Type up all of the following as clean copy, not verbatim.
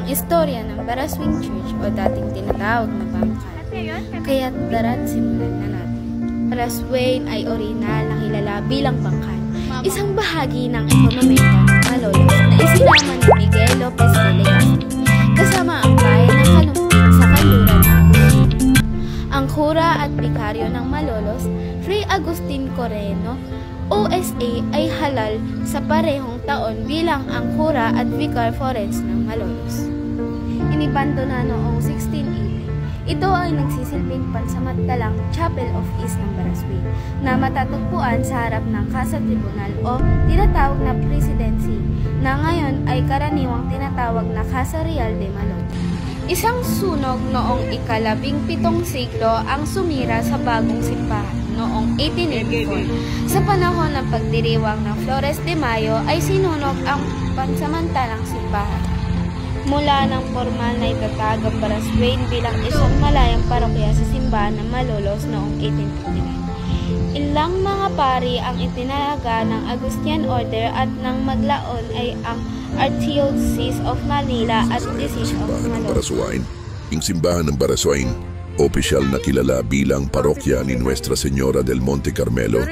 istorya ng Baraswing Church o dating tinatawag na bangkal. Kaya't darat simulan na natin. Baraswain ay orinal na kilala bilang bangkal, isang bahagi ng ekonomiya ng Malolos na isinama ni Miguel Lopez de Legazpi kasama ang bayan ng Kalumpit sa kanluran ng ang kura at bikaryo ng Malolos, Fray Agustin Correno, OSA ay halal sa parehong taon bilang ang kura at vicar forense ng Malolos. Inibando na noong 1680. Ito ay nagsisilbing pansamantalang Chapel of Ease ng Baraswain na matatagpuan sa harap ng Casa Tribunal o tinatawag na Presidency na ngayon ay karaniwang tinatawag na Casa Real de Malolos. Isang sunog noong ika-17 siglo ang sumira sa bagong simbahan noong 1884. Sa panahon ng pagdiriwang ng Flores de Mayo ay sinunog ang pansamantalang simbahan. Mula ng formal na itatag ang Baraswain bilang isang malayang parokya sa simbahan ng Malolos noong 1859. Ilang mga pari ang itinalaga ng Augustinian Order at nang maglaon ay ang Archdiocese of Manila at Diocese of Malolos. Ang simbahan ng Baraswain, opisyal na kilala bilang parokya ni Nuestra Señora del Monte Carmelo,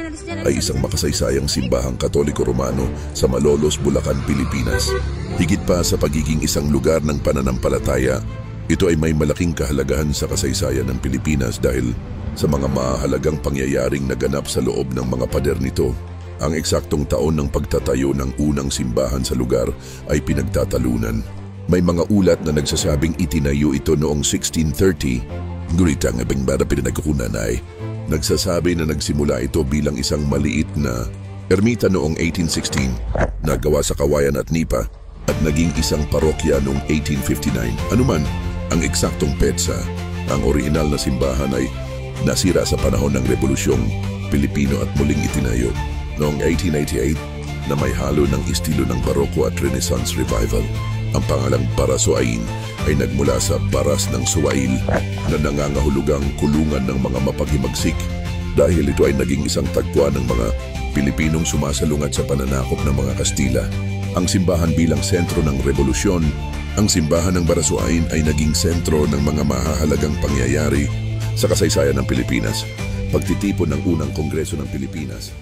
ay isang makasaysayang simbahang Katoliko-Romano sa Malolos, Bulacan, Pilipinas. Higit pa sa pagiging isang lugar ng pananampalataya, ito ay may malaking kahalagahan sa kasaysayan ng Pilipinas dahil sa mga mahalagang pangyayaring naganap sa loob ng mga pader nito. Ang eksaktong taon ng pagtatayo ng unang simbahan sa lugar ay pinagtatalunan. May mga ulat na nagsasabing itinayo ito noong 1630, ngunit ang ibang bada pinagkukunan ay nagsasabi na nagsimula ito bilang isang maliit na ermita noong 1816 na gawa sa kawayan at nipa at naging isang parokya noong 1859. Anuman ang eksaktong petsa, ang orihinal na simbahan ay nasira sa panahon ng Rebolusyong Pilipino at muling itinayo noong 1888 na may halo ng estilo ng Baroko at Renaissance Revival. Ang pangalang Baraswain ay nagmula sa baras ng Suwail na nangangahulugang kulungan ng mga mapaghimagsik dahil ito ay naging isang tagpuan ng mga Pilipinong sumasalungat sa pananakop ng mga Kastila. Ang simbahan bilang sentro ng revolusyon, ang simbahan ng Baraswain ay naging sentro ng mga mahahalagang pangyayari sa kasaysayan ng Pilipinas, pagtitipon ng unang Kongreso ng Pilipinas,